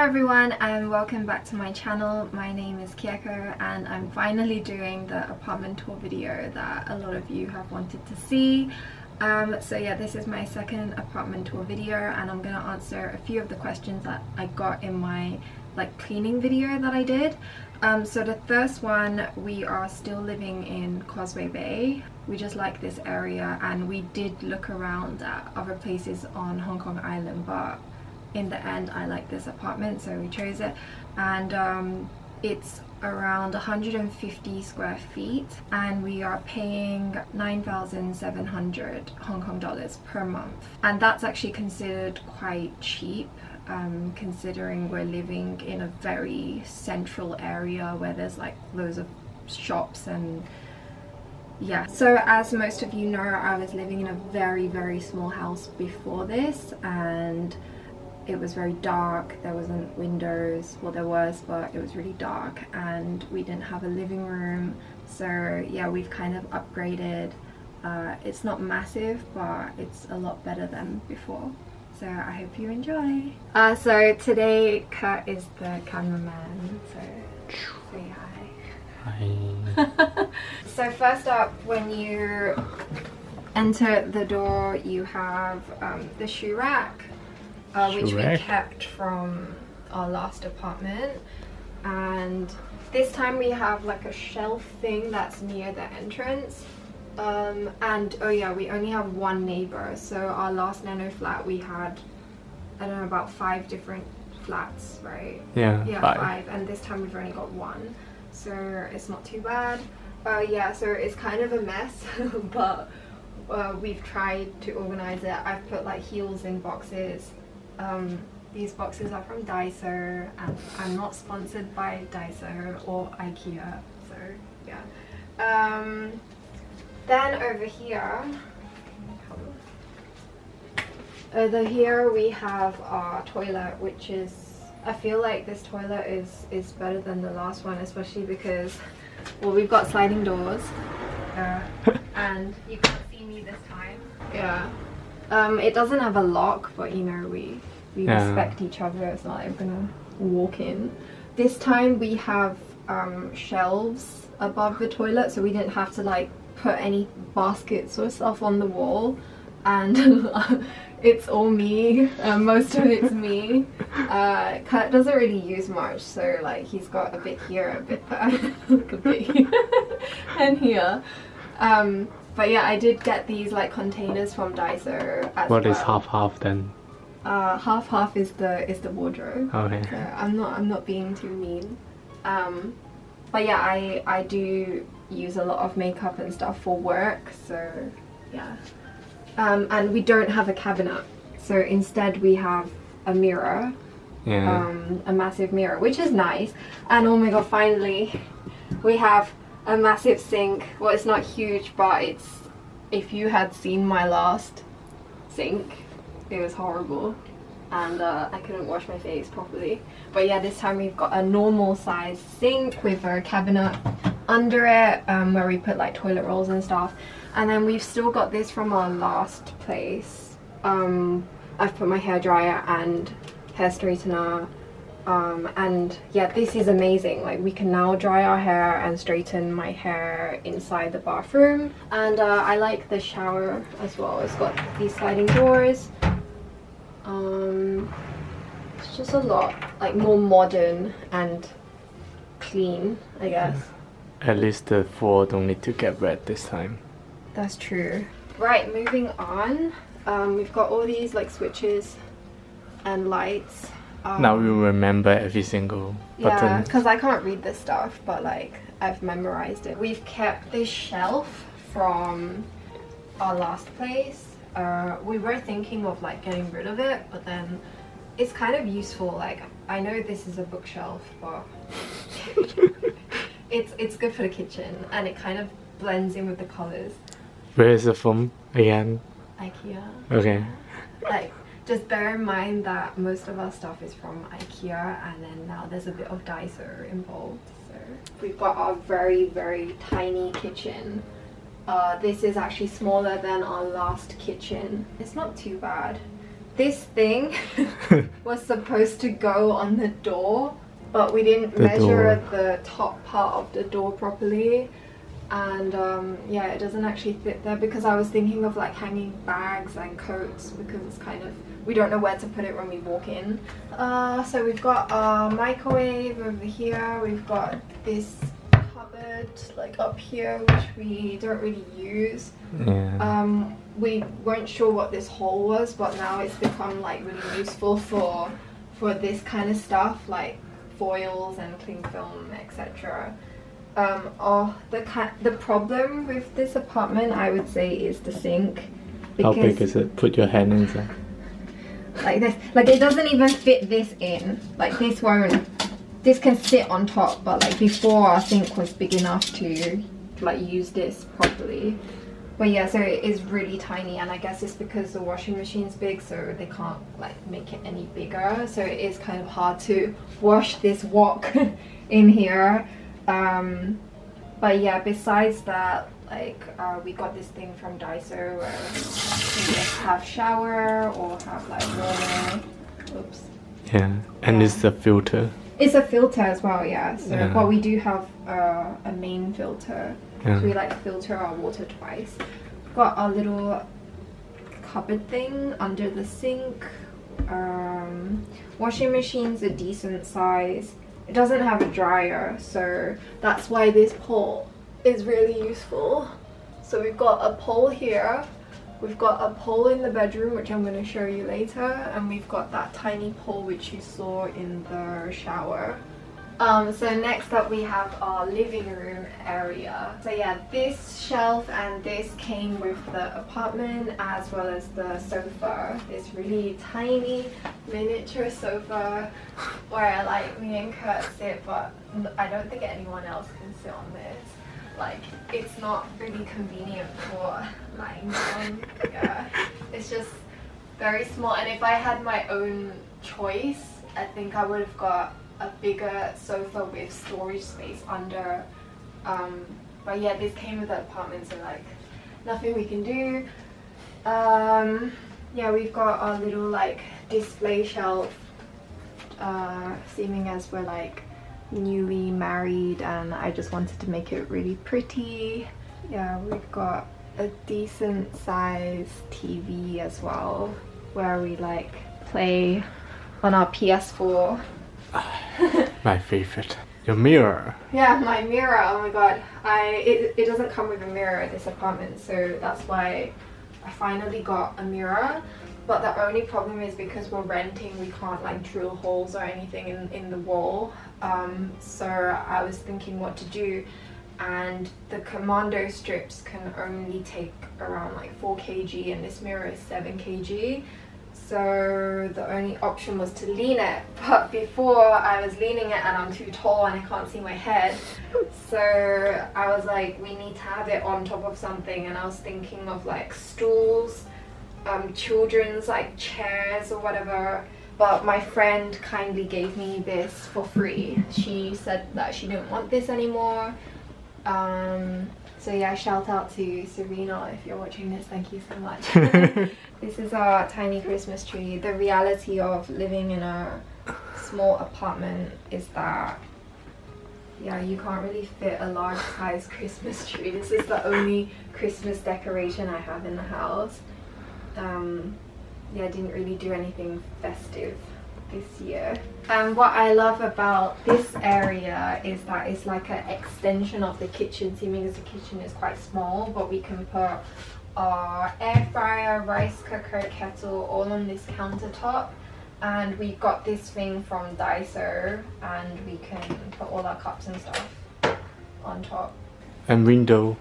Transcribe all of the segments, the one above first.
everyone and welcome back to my channel. My name is Kieko and I'm finally doing the apartment tour video that a lot of you have wanted to see. So yeah, this is my second apartment tour video and I'm gonna answer a few of the questions that I got in my cleaning video that I did. So the first one, we are still living in Causeway Bay. We just like this area and we did look around at other places on Hong Kong Island, but in the end I like this apartment, so we chose it. And it's around 150 square feet and we are paying 9,700 Hong Kong dollars per month, and that's actually considered quite cheap considering we're living in a very central area where there's loads of shops. And yeah, so as most of you know, I was living in a very small house before this and it was very dark. There wasn't windows, well there was, but it was really dark and we didn't have a living room. So yeah, we've kind of upgraded. It's not massive, but it's a lot better than before. So I hope you enjoy. So today Kurt is the cameraman, so say hi. Hi. So first up, when you enter the door, you have the shoe rack. Which we kept from our last apartment, and this time we have a shelf thing that's near the entrance. And oh yeah, we only have one neighbor. So our last nano flat we had, I don't know, about 5 different flats, right? Yeah, 5. And this time we've only got one, so it's not too bad. Yeah, so it's kind of a mess but we've tried to organize it. I've put heels in boxes. These boxes are from Daiso and I'm not sponsored by Daiso or IKEA, so yeah. Then over here we have our toilet, which is, I feel like this toilet is better than the last one, especially because, well, we've got sliding doors and you can't see me this time. Yeah. It doesn't have a lock, but you know, we respect each other. It's not like we're gonna walk in. This time we have shelves above the toilet, so we didn't have to put any baskets or stuff on the wall, and it's all me. Most of it's me. Kurt doesn't really use much, so he's got a bit here, a bit there, a bit here, and here. But yeah, I did get these containers from Daiso as well. What is half then? Half is the wardrobe. Okay. So I'm not being too mean. But yeah, I do use a lot of makeup and stuff for work, so yeah. And we don't have a cabinet, so instead we have a mirror. Yeah. A massive mirror, which is nice. And oh my god, finally we have a massive sink. Well, it's not huge, but it's, if you had seen my last sink, it was horrible and I couldn't wash my face properly. But yeah, this time we've got a normal size sink with a cabinet under it where we put toilet rolls and stuff. And then we've still got this from our last place. I've put my hairdryer and hair straightener. And yeah, this is amazing. We can now dry our hair and straighten my hair inside the bathroom. And I like the shower as well. It's got these sliding doors. It's just a lot more modern and clean, I guess. At least the floor don't need to get wet this time. That's true. Right, moving on. We've got all these switches and lights. Now you remember every single button. Yeah, because I can't read this stuff, but I've memorized it. We've kept this shelf from our last place. We were thinking of getting rid of it, but then it's kind of useful. I know this is a bookshelf, but it's good for the kitchen and it kind of blends in with the colors. Where is it from again? IKEA. Okay. Just bear in mind that most of our stuff is from IKEA and then now there's a bit of Daiso involved. So we've got our very tiny kitchen. This is actually smaller than our last kitchen. It's not too bad. this thing was supposed to go on the door, but we didn't measure the top part of the door properly, and yeah, it doesn't actually fit there because I was thinking of like hanging bags and coats because it's kind of, we don't know where to put it when we walk in. So we've got our microwave over here, we've got this cupboard like up here which we don't really use. Yeah. We weren't sure what this hole was, but now it's become like really useful for this kind of stuff like foils and cling film, etc. The problem with this apartment, I would say, is the sink. How big is it? Put your hand inside. Like this, like it doesn't even fit this in. Like this won't. This can sit on top, but like before our sink was big enough to like use this properly. But yeah, so it is really tiny, and I guess it's because the washing machine's big, so they can't like make it any bigger. So it is kind of hard to wash this wok in here. But yeah, besides that, like we got this thing from Daiso where you can just have shower or have like normal. Oops. Yeah, and it's a filter. It's a filter as well, yeah. So, Yeah. but we do have a main filter. Yeah. So we like filter our water twice. Got our little cupboard thing under the sink. Washing machine's a decent size. It doesn't have a dryer, so that's why this pole is really useful. So we've got a pole here. We've got a pole in the bedroom, which I'm going to show you later, and we've got that tiny pole which you saw in the shower. So next up we have our living room area. So yeah, this shelf and this came with the apartment as well as the sofa. This really tiny miniature sofa where like me and Kurt sit, but I don't think anyone else can sit on this. Like it's not really convenient for lying down. Yeah, it's just very small, and if I had my own choice, I think I would have got a bigger sofa with storage space under. But yeah, this came with the apartment, so like nothing we can do. Yeah, we've got our little like display shelf, seeming as we're like newly married and I just wanted to make it really pretty. Yeah, we've got a decent size TV as well where we like play on our PS4. My favorite. Your mirror. Yeah, my mirror. Oh my god. It doesn't come with a mirror at this apartment, so that's why I finally got a mirror. But the only problem is because we're renting, we can't like drill holes or anything in the wall. So I was thinking what to do, and the commando strips can only take around like 4 kg and this mirror is 7 kg. So the only option was to lean it, but before I was leaning it and I'm too tall and I can't see my head. So I was like, we need to have it on top of something, and I was thinking of like stools, children's like chairs or whatever. But my friend kindly gave me this for free. She said that she didn't want this anymore. So yeah, shout out to Serena if you're watching this, thank you so much. This is our tiny Christmas tree. The reality of living in a small apartment is that, yeah, you can't really fit a large size Christmas tree. This is the only Christmas decoration I have in the house. Yeah, I didn't really do anything festive this year. And what I love about this area is that it's like an extension of the kitchen, seeming as the kitchen is quite small, but we can put our air fryer, rice cooker, kettle all on this countertop. And we got this thing from Daiso, and we can put all our cups and stuff on top. And window.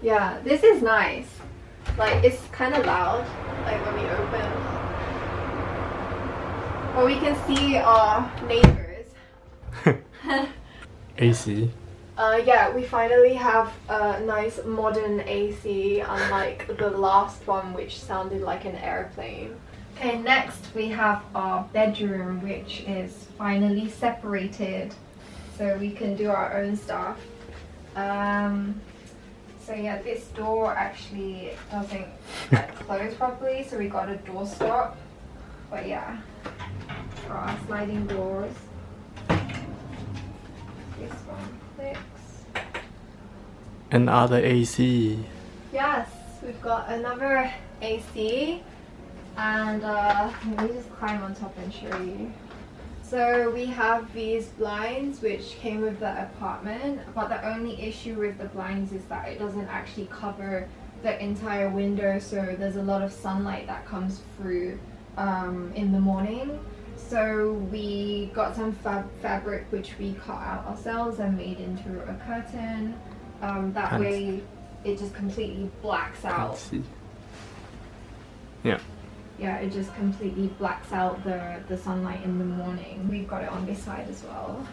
Yeah, this is nice. Like, it's kind of loud, like when we open. But we can see our neighbors. AC. Yeah, we finally have a nice modern AC, unlike the last one which sounded like an airplane. Okay, next we have our bedroom, which is finally separated so we can do our own stuff. So yeah, this door actually doesn't close properly, so we got a door stop. But yeah, for our sliding doors, this one clicks. And other AC. Yes, we've got another AC, and let me just climb on top and show you. So we have these blinds which came with the apartment, but the only issue with the blinds is that it doesn't actually cover the entire window, so there's a lot of sunlight that comes through in the morning. So we got some fabric which we cut out ourselves and made into a curtain. That way it just completely blacks out. Yeah. Yeah, it just completely blacks out the sunlight in the morning. We've got it on this side as well.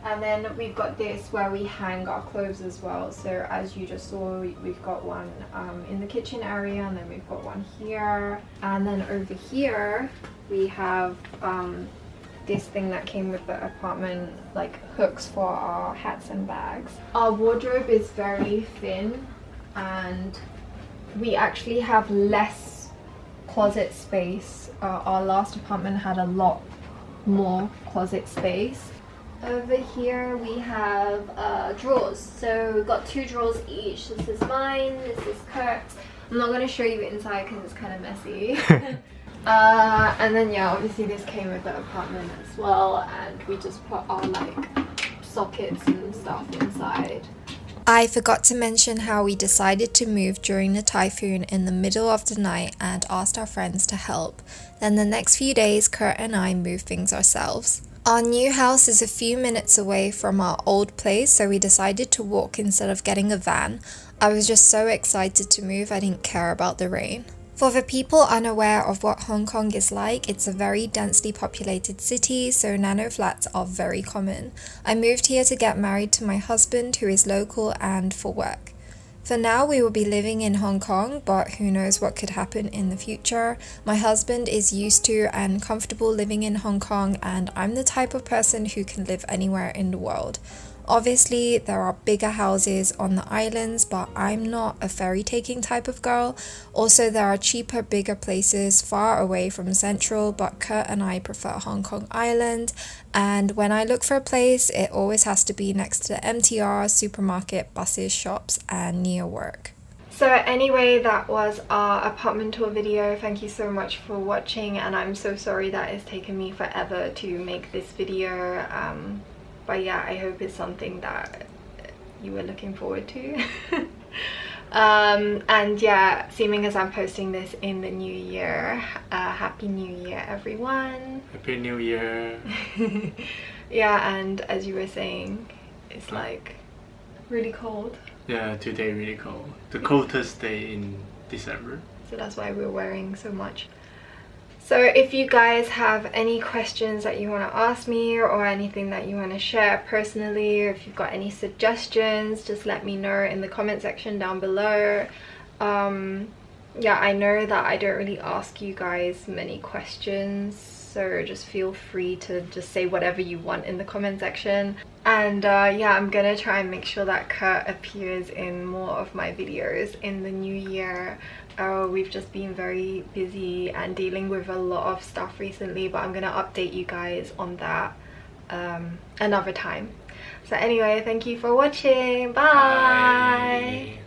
And then we've got this where we hang our clothes as well. So as you just saw, we've got one in the kitchen area, and then we've got one here. And then over here, we have this thing that came with the apartment, like hooks for our hats and bags. Our wardrobe is very thin, and we actually have less closet space. Our last apartment had a lot more closet space. Over here we have drawers. So we've got 2 drawers each. This is mine, this is Kurt's. I'm not going to show you inside because it's kind of messy. And then yeah, obviously this came with the apartment as well, and we just put our like sockets and stuff inside. I forgot to mention how we decided to move during the typhoon in the middle of the night and asked our friends to help. Then the next few days, Kurt and I moved things ourselves. Our new house is a few minutes away from our old place, so we decided to walk instead of getting a van. I was just so excited to move, I didn't care about the rain. For the people unaware of what Hong Kong is like, it's a very densely populated city, so nano flats are very common. I moved here to get married to my husband, who is local, and for work. For now, we will be living in Hong Kong, but who knows what could happen in the future. My husband is used to and comfortable living in Hong Kong, and I'm the type of person who can live anywhere in the world. Obviously, there are bigger houses on the islands, but I'm not a ferry taking type of girl. Also, there are cheaper, bigger places far away from Central, but Kurt and I prefer Hong Kong Island. And when I look for a place, it always has to be next to the MTR, supermarket, buses, shops, and near work. So anyway, that was our apartment tour video. Thank you so much for watching, and I'm so sorry that it's taken me forever to make this video. But yeah, I hope it's something that you were looking forward to. And yeah, seeming as I'm posting this in the new year, Happy New Year everyone. Happy New Year. Yeah, and as you were saying, it's like really cold. Yeah, today really cold. The coldest day in December. So that's why we're wearing so much. So if you guys have any questions that you want to ask me, or anything that you want to share personally, or if you've got any suggestions, just let me know in the comment section down below. Yeah, I know that I don't really ask you guys many questions, so just feel free to just say whatever you want in the comment section. And yeah, I'm gonna try and make sure that Kurt appears in more of my videos in the new year. We've just been very busy and dealing with a lot of stuff recently, but I'm gonna update you guys on that another time. So anyway, thank you for watching. Bye.